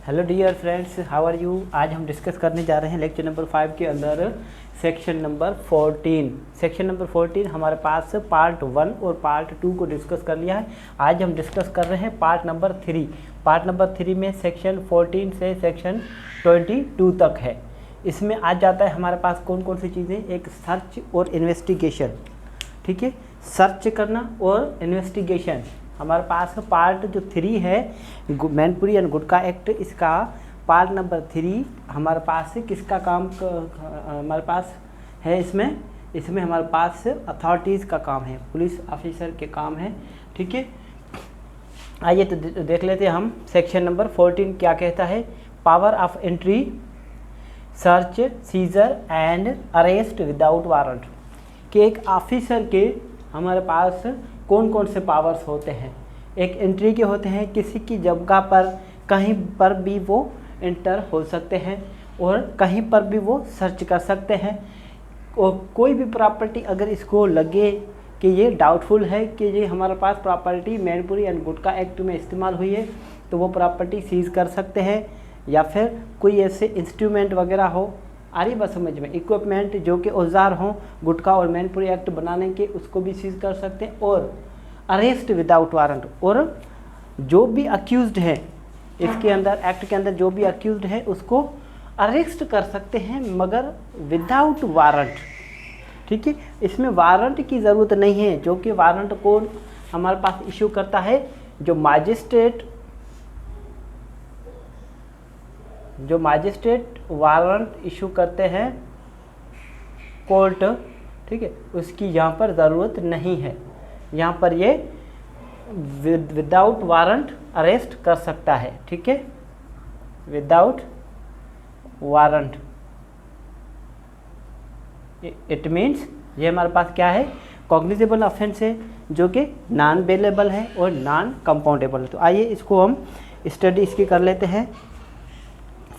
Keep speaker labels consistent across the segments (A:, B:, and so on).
A: Hello dear friends, how are you. आज हम discuss करने जा रहे हैं लेक्चर नंबर 5 के अंदर सेक्शन नंबर 14। सेक्शन नंबर 14 हमारे पास पार्ट 1 और पार्ट 2 को डिस्कस कर लिया है। आज हम डिस्कस कर रहे हैं पार्ट नंबर 3। पार्ट नंबर 3 में सेक्शन 14 से सेक्शन 22 तक है। इसमें आज जाता है हमारे पास कौन कौन सी चीज़ें, एक सर्च और इन्वेस्टिगेशन। ठीक है, सर्च करना और इन्वेस्टिगेशन हमारे पास पार्ट जो 3 है मैनपुरी एंड गुटखा एक्ट, इसका पार्ट नंबर 3 हमारे पास किसका काम हमारे पास है। इसमें हमारे पास अथॉरिटीज़ का काम है, पुलिस ऑफिसर के काम है। ठीक है, आइए तो देख लेते हैं हम सेक्शन नंबर 14 क्या कहता है। Power of entry, search, seizure and arrest without warrant. कि एक ऑफिसर के हमारे पास कौन कौन से पावर्स होते हैं। एक एंट्री के होते हैं, किसी की जगह पर कहीं पर भी वो एंटर हो सकते हैं और कहीं पर भी वो सर्च कर सकते हैं। और कोई भी प्रॉपर्टी अगर इसको लगे कि ये डाउटफुल है कि ये हमारे पास property Mainpuri and gutkha act में इस्तेमाल हुई है, तो वो प्रॉपर्टी सीज कर सकते हैं। या फिर कोई ऐसे इंस्ट्रूमेंट वगैरह हो, आ रही बात समझ में, इक्विपमेंट जो कि औजार हों गुटखा और मैनपुरी एक्ट बनाने के, उसको भी सीज कर सकते हैं। और अरेस्ट विदाउट वारंट, और जो भी अक्यूज्ड है इसके अंदर, एक्ट के अंदर जो भी अक्यूज्ड है उसको अरेस्ट कर सकते हैं मगर विदाउट वारंट। ठीक है, इसमें वारंट की ज़रूरत नहीं है, जो कि वारंट कौन हमारे पास इशू करता है, जो मैजिस्ट्रेट वारंट इशू करते हैं कोर्ट। ठीक है, उसकी यहाँ पर ज़रूरत नहीं है। यहाँ पर ये विदाउट वारंट अरेस्ट कर सकता है। ठीक है, विदाउट वारंट, इट मीन्स ये हमारे पास क्या है, कॉग्निजेबल ऑफेंस है, जो कि नॉन बेलेबल है और नॉन कंपाउंडेबल है। तो आइए इसको हम स्टडी इसकी कर लेते हैं।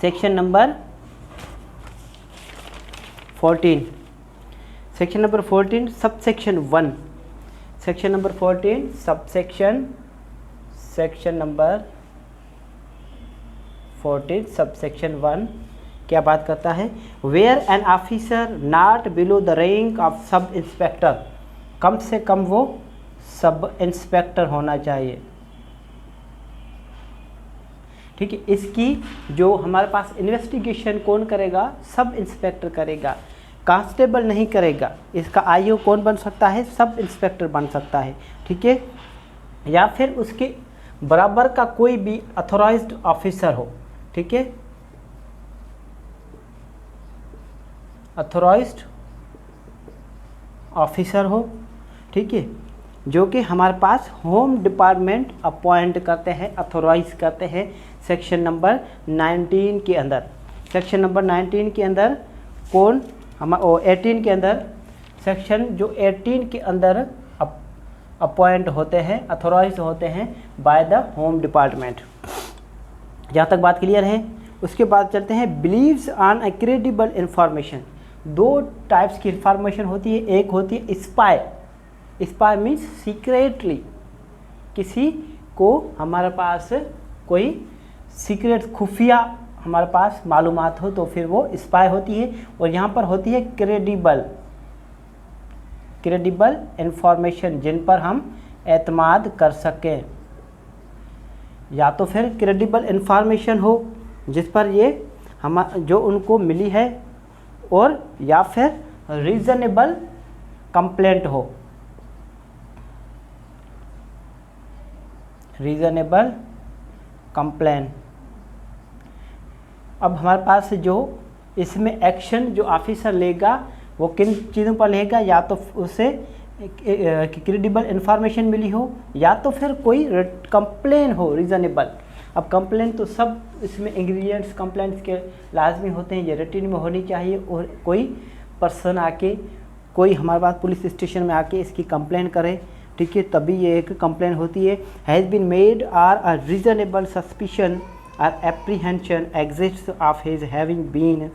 A: Section number 14, section number 14 subsection 1। Section number 14 section number 14 subsection 1 क्या बात करता है। Where an officer not below the rank of sub inspector, कम से कम वो सब इंस्पेक्टर होना चाहिए। ठीक है, इसकी जो हमारे पास इन्वेस्टिगेशन कौन करेगा, सब इंस्पेक्टर करेगा, कांस्टेबल नहीं करेगा। इसका आईओ कौन बन सकता है, सब इंस्पेक्टर बन सकता है। ठीक है, या फिर उसके बराबर का कोई भी अथॉराइज्ड ऑफिसर हो। ठीक है, अथॉराइज्ड ऑफिसर हो। ठीक है, जो कि हमारे पास होम डिपार्टमेंट अपॉइंट करते हैं, अथॉराइज करते हैं। सेक्शन नंबर 19 के अंदर, सेक्शन नंबर 19 के अंदर कौन 18 के अंदर, सेक्शन जो 18 के अंदर अपॉइंट होते हैं, अथॉराइज होते हैं बाय द होम डिपार्टमेंट। जहाँ तक बात क्लियर है। उसके बाद चलते हैं believes on a credible information. दो टाइप्स की इंफॉर्मेशन होती है, एक होती है स्पाई। स्पाई मीन्स सीक्रेटली किसी को हमारे पास कोई सीक्रेट खुफिया हमारे पास मालूमात हो तो फिर वो स्पाई होती है। और यहाँ पर होती है क्रेडिबल इंफॉर्मेशन, जिन पर हम एतमाद कर सकें। या तो फिर क्रेडिबल इंफॉर्मेशन हो जिस पर ये जो उनको मिली है, और या फिर रीज़नेबल कंप्लेंट हो, रीज़नेबल कंप्लेन। अब हमारे पास जो इसमें एक्शन जो ऑफिसर लेगा वो किन चीज़ों पर लेगा, या तो उसे क्रेडिबल इंफॉर्मेशन मिली हो, या तो फिर कोई कंप्लेन हो रीज़नेबल। अब कंप्लेन तो सब इसमें इंग्रेडिएंट्स कंप्लेंट्स के लाजमी होते हैं, ये रूटीन में होनी चाहिए। और कोई पर्सन आके, कोई हमारे पास पुलिस स्टेशन में आके इसकी कंप्लेन करे, ठीक है, तभी ये एक कंप्लेन होती है। Has been made or a reasonable suspicion और apprehension exists of his having been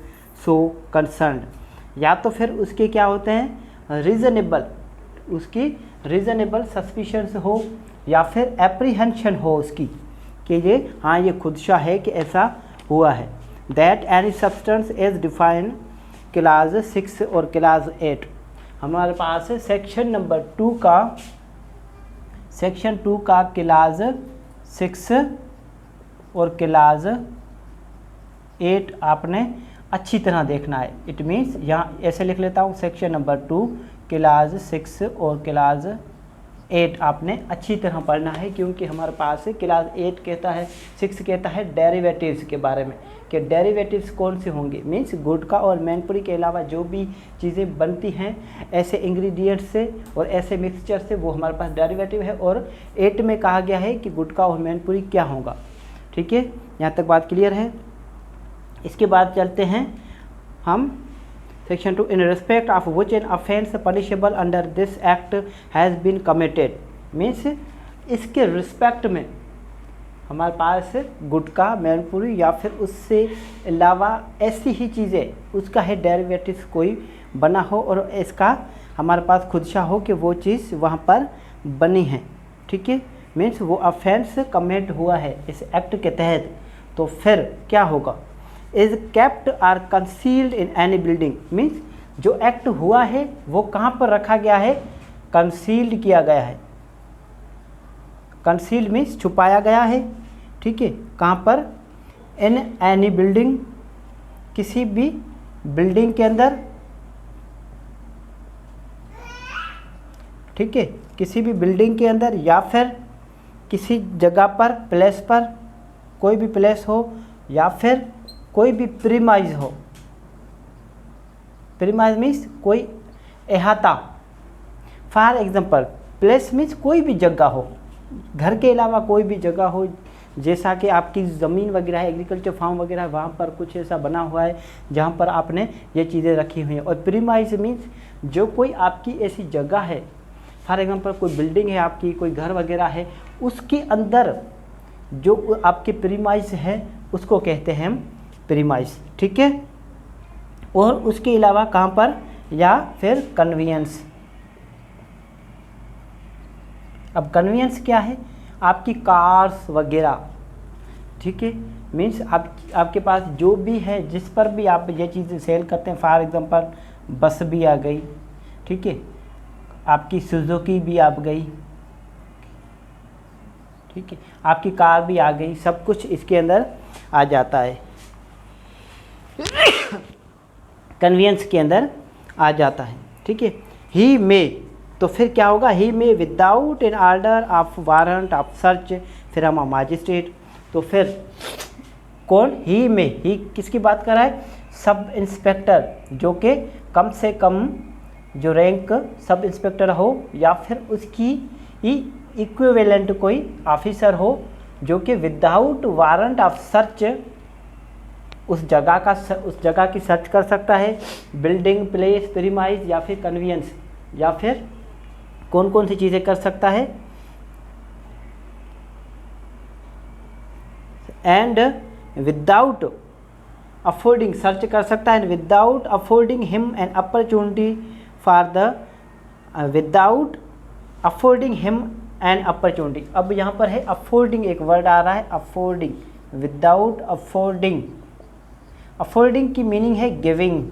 A: so concerned. या तो फिर उसके क्या होते हैं, रीजनेबल, उसकी रीजनेबल सस्पिशंस हो, या फिर एप्रीहेंशन हो उसकी कि ये हाँ ये खुदशा है कि ऐसा हुआ है। That any substance is defined class 6 और क्लास 8। हमारे पास सेक्शन नंबर 2 का क्लास 6 और क्लास 8 आपने अच्छी तरह देखना है। इट मीन्स यहाँ ऐसे लिख लेता हूँ, सेक्शन नंबर 2 क्लास 6 और क्लास 8 आपने अच्छी तरह पढ़ना है, क्योंकि हमारे पास क्लास 8 कहता है 6 कहता है डेरिवेटिव्स के बारे में कि डेरिवेटिव्स कौन से होंगे। मीन्स गुटखा और मैनपुरी के अलावा जो भी चीज़ें बनती हैं ऐसे इंग्रेडिएंट से और ऐसे मिक्सचर से, वो हमारे पास डेरिवेटिव है। और 8 में कहा गया है कि गुटखा और मैनपुरी क्या होगा। ठीक है, यहाँ तक बात क्लियर है। इसके बाद चलते हैं हम section 2 in respect of which an offence punishable under this act has been committed. Means इसके रिस्पेक्ट में हमारे पास गुटखा मैनपुरी या फिर उससे अलावा ऐसी ही चीज़ें उसका है डेरिवेटिव्स कोई बना हो और इसका हमारे पास खुदशा हो कि वो चीज़ वहाँ पर बनी है। ठीक है, मीन्स वो ऑफेंस कमिट हुआ है इस एक्ट के तहत, तो फिर क्या होगा। Is kept or concealed in any building. Means जो एक्ट हुआ है वो कहाँ पर रखा गया है, कंसील्ड किया गया है। कंसील्ड मीन्स छुपाया गया है। ठीक है, कहाँ पर, इन एनी बिल्डिंग, किसी भी बिल्डिंग के अंदर। ठीक है, किसी भी बिल्डिंग के अंदर या फिर किसी जगह पर, प्लेस पर, कोई भी प्लेस हो या फिर कोई भी प्रीमाइज हो। प्रीमाइज मीन्स कोई अहाता। फॉर एग्जांपल प्लेस मीन्स कोई भी जगह हो, घर के अलावा कोई भी जगह हो, जैसा कि आपकी ज़मीन वगैरह है, एग्रीकल्चर फार्म वगैरह है, वहाँ पर कुछ ऐसा बना हुआ है जहाँ पर आपने ये चीज़ें रखी हुई हैं। और प्रीमाइज मीन्स जो कोई आपकी ऐसी जगह है, फॉर एग्जांपल कोई बिल्डिंग है आपकी, कोई घर वगैरह है, उसके अंदर जो आपके प्रीमाइज है उसको कहते हैं हम प्रीमाइज। ठीक है, और उसके अलावा कहाँ पर, या फिर कन्वीनियंस। अब कन्वीनियंस क्या है, आपकी कार्स वगैरह। ठीक है, मीन्स आपके पास जो भी है, जिस पर भी आप ये चीज़ें सेल करते हैं, फॉर एग्जांपल बस भी आ गई। ठीक है, आपकी सुजुकी भी आ गई। ठीक है, आपकी कार भी आ गई, सब कुछ इसके अंदर आ जाता है, कन्वीनियंस के अंदर आ जाता है। ठीक है, ही मे, तो फिर क्या होगा, he may without an order of warrant of search from a magistrate. तो फिर कौन, ही मे, ही किसकी बात कर रहा है, सब इंस्पेक्टर, जो कि कम से कम जो रैंक सब इंस्पेक्टर हो या फिर उसकी इक्विवेलेंट कोई ऑफिसर हो, जो कि विदाउट वारंट ऑफ सर्च उस जगह की सर्च कर सकता है। बिल्डिंग, प्लेस, प्रीमाइज या फिर कन्वीनियंस, या फिर कौन कौन सी चीज़ें कर सकता है, एंड विदाउट अफोर्डिंग, सर्च कर सकता है, without affording him an opportunity for the, without affording him an opportunity. अब यहाँ पर है अफोर्डिंग, एक वर्ड आ रहा है अफोर्डिंग, विदाउट अफोर्डिंग। अफोर्डिंग की मीनिंग है giving,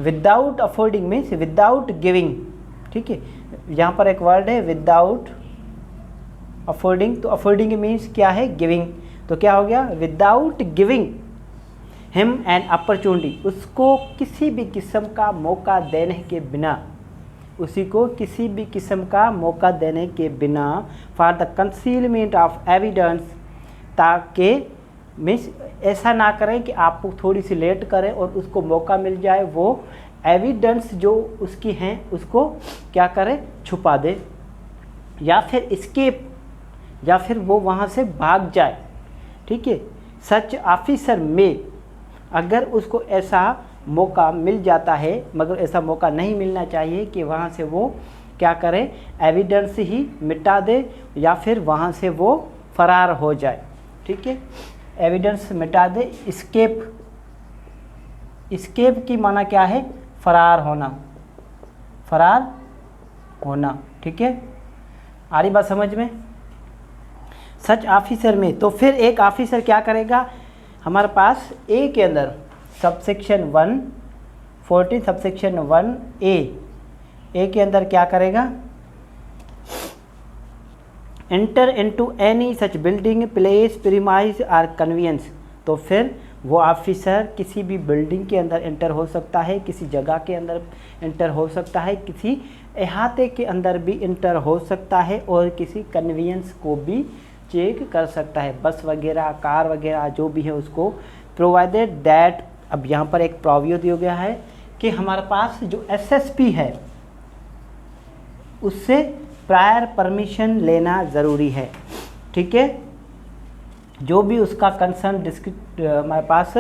A: without affording means without giving. ठीक है, यहाँ पर एक वर्ड है विदाउट अफोर्डिंग, तो अफोर्डिंग मीन्स क्या है, गिविंग। तो क्या हो गया, without giving him an opportunity, उसको किसी भी किस्म का मौका देने के बिना, उसी को किसी भी किस्म का मौका देने के बिना, for the concealment of evidence, ताकि मीन्स ऐसा ना करें कि आप थोड़ी सी लेट करें और उसको मौका मिल जाए, वो एविडेंस जो उसकी हैं उसको क्या करें, छुपा दे, या फिर एस्केप, या फिर वो वहाँ से भाग जाए। ठीक है, सच ऑफिसर में, अगर उसको ऐसा मौका मिल जाता है, मगर ऐसा मौका नहीं मिलना चाहिए कि वहाँ से वो क्या करे, एविडेंस ही मिटा दे या फिर वहाँ से वो फरार हो जाए। ठीक है, एविडेंस मिटा दे, एस्केप, एस्केप की माना क्या है, फरार होना, फरार होना। ठीक है, आ रही बात समझ में। सच ऑफिसर में, तो फिर एक ऑफिसर क्या करेगा, हमारे पास ए के अंदर सबसेक्शन 1 सबसेक्शन 1A ए के अंदर क्या करेगा, enter into any such building place premise or convenience. तो फिर वो ऑफिसर किसी भी बिल्डिंग के अंदर एंटर हो सकता है, किसी जगह के अंदर एंटर हो सकता है, किसी अहाते के अंदर भी एंटर हो सकता है और किसी कन्वीनियंस को भी चेक कर सकता है, बस वगैरह कार वगैरह जो भी है उसको, प्रोवाइडेड दैट। अब यहाँ पर एक प्रोवियो दिया गया है कि हमारे पास जो एसएसपी है उससे प्रायर परमिशन लेना ज़रूरी है, ठीक है। जो भी उसका कंसर्न डिस्ट्रिक्ट हमारे पास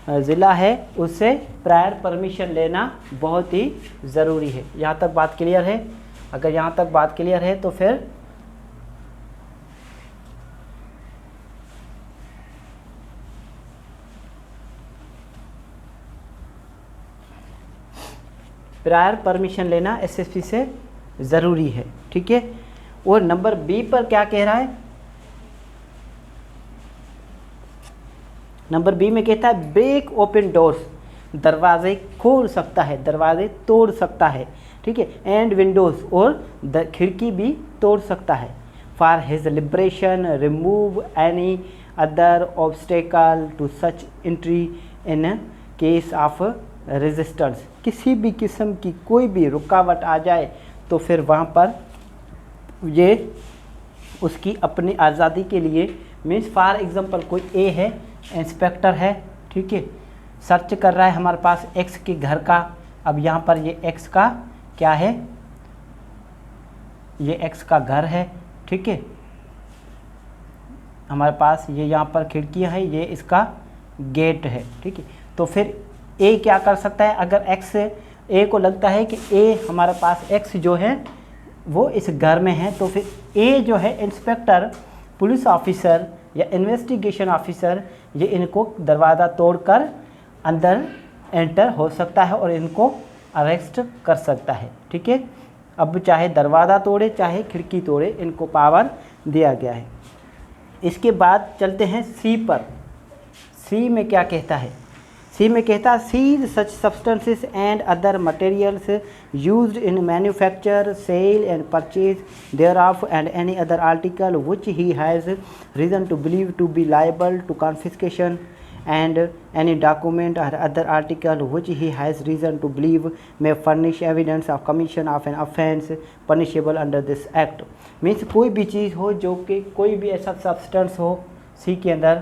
A: ज़िला है उससे प्रायर परमिशन लेना बहुत ही ज़रूरी है। यहाँ तक बात क्लियर है? अगर यहाँ तक बात क्लियर है तो फिर प्रायर परमिशन लेना एसएसपी से ज़रूरी है, ठीक है। और नंबर बी पर क्या कह रहा है, नंबर बी में कहता है ब्रेक ओपन डोर्स, दरवाजे खोल सकता है, दरवाजे तोड़ सकता है, ठीक है। एंड विंडोज़, और खिड़की भी तोड़ सकता है। For his liberation remove any other obstacle to such entry in case of resistance. किसी भी किस्म की कोई भी रुकावट आ जाए तो फिर वहाँ पर ये उसकी अपनी आज़ादी के लिए, मीन्स फॉर एग्जांपल कोई ए है, इंस्पेक्टर है, ठीक है, सर्च कर रहा है हमारे पास एक्स के घर का। अब यहाँ पर ये एक्स का क्या है, ये एक्स का घर है, ठीक है। हमारे पास ये यहाँ पर खिड़कियाँ है, ये इसका गेट है, ठीक है। तो फिर ए क्या कर सकता है, अगर एक्स ए को लगता है कि ए हमारे पास एक्स जो है वो इस घर में है, तो फिर ए जो है इंस्पेक्टर, पुलिस ऑफिसर या इन्वेस्टिगेशन ऑफिसर, ये इनको दरवाज़ा तोड़कर अंदर एंटर हो सकता है और इनको अरेस्ट कर सकता है, ठीक है। अब चाहे दरवाज़ा तोड़े चाहे खिड़की तोड़े, इनको पावर दिया गया है। इसके बाद चलते हैं सी पर। सी में क्या कहता है, सी में कहता है seize such substances and other materials used in manufacture sale and purchase thereof and any other article which he has reason to believe to be liable to confiscation and any document or other article which he has reason to believe may furnish evidence of commission of an offence punishable under this act। Means कोई भी चीज़ हो जो कि कोई भी ऐसा substance हो सी के अंदर,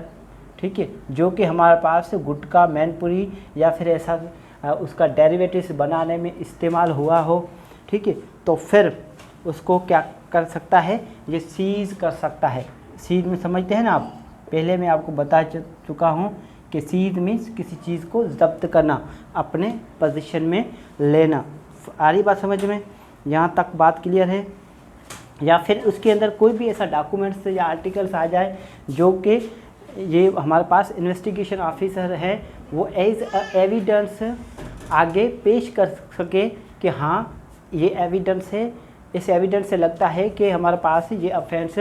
A: ठीक है, जो कि हमारे पास गुटखा मैनपुरी या फिर ऐसा उसका डेरिवेटिव्स बनाने में इस्तेमाल हुआ हो, ठीक है, तो फिर उसको क्या कर सकता है, ये सीज़ कर सकता है। सीज़ में समझते हैं ना आप, पहले मैं आपको बता चुका हूँ कि सीज मीन्स किसी चीज़ को जब्त करना, अपने पोजीशन में लेना। आ रही बात समझ में? यहाँ तक बात क्लियर है? या फिर उसके अंदर कोई भी ऐसा डॉक्यूमेंट्स या आर्टिकल्स आ जाए जो कि ये हमारे पास इन्वेस्टिगेशन ऑफिसर है वो एज एविडेंस आगे पेश कर सके कि हाँ ये एविडेंस है, इस एविडेंस से लगता है कि हमारे पास ये ऑफेंस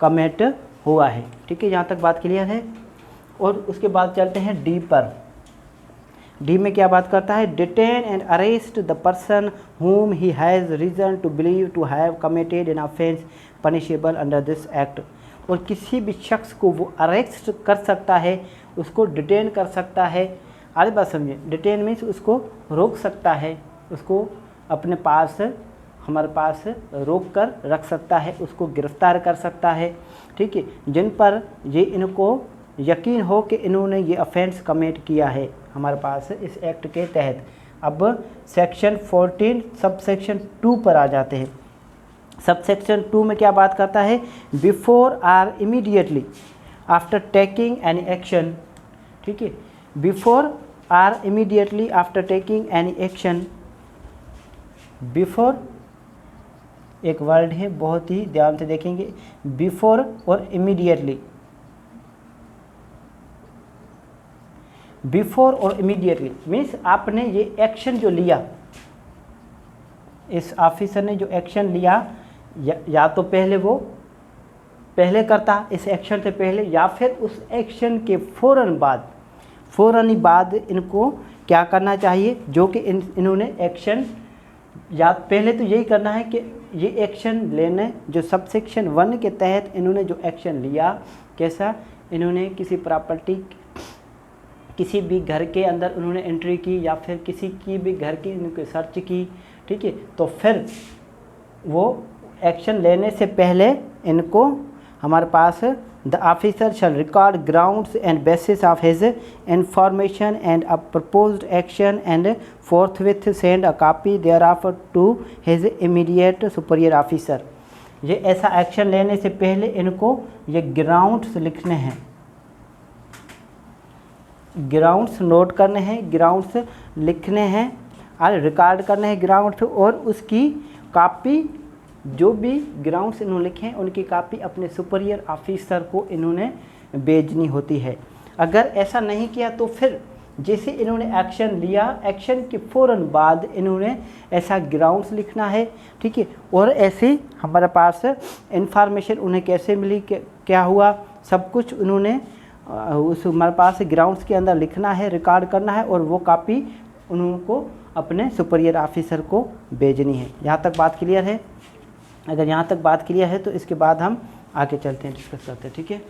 A: कमिट हुआ है, ठीक है। यहाँ तक बात क्लियर है? और उसके बाद चलते हैं डी पर। डी में क्या बात करता है, detain and arrest the person whom he has reason to believe to have committed an offence punishable under this act। और किसी भी शख्स को वो अरेस्ट कर सकता है, उसको डिटेन कर सकता है। आगे बात समझिए, डिटेन मीन्स उसको रोक सकता है, उसको अपने पास हमारे पास रोक कर रख सकता है, उसको गिरफ्तार कर सकता है, ठीक है, जिन पर ये इनको यकीन हो कि इन्होंने ये ऑफेंस कमिट किया है हमारे पास इस एक्ट के तहत। अब सेक्शन 14 सब सेक्शन 2 पर आ जाते हैं। सब सेक्शन 2 में क्या बात करता है, before or immediately after taking any action, ठीक है, before or immediately after taking any action. Before एक वर्ड है, बहुत ही ध्यान से देखेंगे, बिफोर और इमीडिएटली। बिफोर और इमीडिएटली मीन्स आपने ये एक्शन जो लिया, इस ऑफिसर ने जो एक्शन लिया, या तो पहले वो पहले करता, इस एक्शन से पहले या फिर उस एक्शन के फ़ौरन ही बाद इनको क्या करना चाहिए, जो कि इन्होंने एक्शन या पहले तो यही करना है कि ये एक्शन लेने जो सबसेक्शन 1 के तहत इन्होंने जो एक्शन लिया, कैसा, इन्होंने किसी प्रॉपर्टी, किसी भी घर के अंदर उन्होंने एंट्री की या फिर किसी की भी घर की इनकी सर्च की, ठीक है, तो फिर वो एक्शन लेने से पहले इनको हमारे पास the officer shall record grounds and basis of his information and a proposed action and forthwith send a copy thereof to his immediate superior officer. ये ऐसा एक्शन लेने से पहले इनको ये ग्राउंड्स लिखने हैं, ग्राउंड्स नोट करने हैं, ग्राउंड्स लिखने हैं और रिकॉर्ड करने हैं ग्राउंड्स, और उसकी कॉपी, जो भी ग्राउंड्स इन्होंने लिखे हैं उनकी कॉपी अपने सुपीरियर ऑफिसर को इन्होंने भेजनी होती है। अगर ऐसा नहीं किया तो फिर जैसे इन्होंने एक्शन लिया, एक्शन के फ़ौरन बाद इन्होंने ऐसा ग्राउंड्स लिखना है, ठीक है। और ऐसे हमारे पास इंफॉर्मेशन उन्हें कैसे मिली, क्या हुआ, सब कुछ उन्होंने उस हमारे पास ग्राउंड्स के अंदर लिखना है, रिकॉर्ड करना है, और वो कॉपी उनको अपने सुपीरियर ऑफिसर को भेजनी है। यहाँ तक बात क्लियर है? अगर यहाँ तक बात क्लियर है तो इसके बाद हम आगे चलते हैं, डिस्कस करते हैं, ठीक है।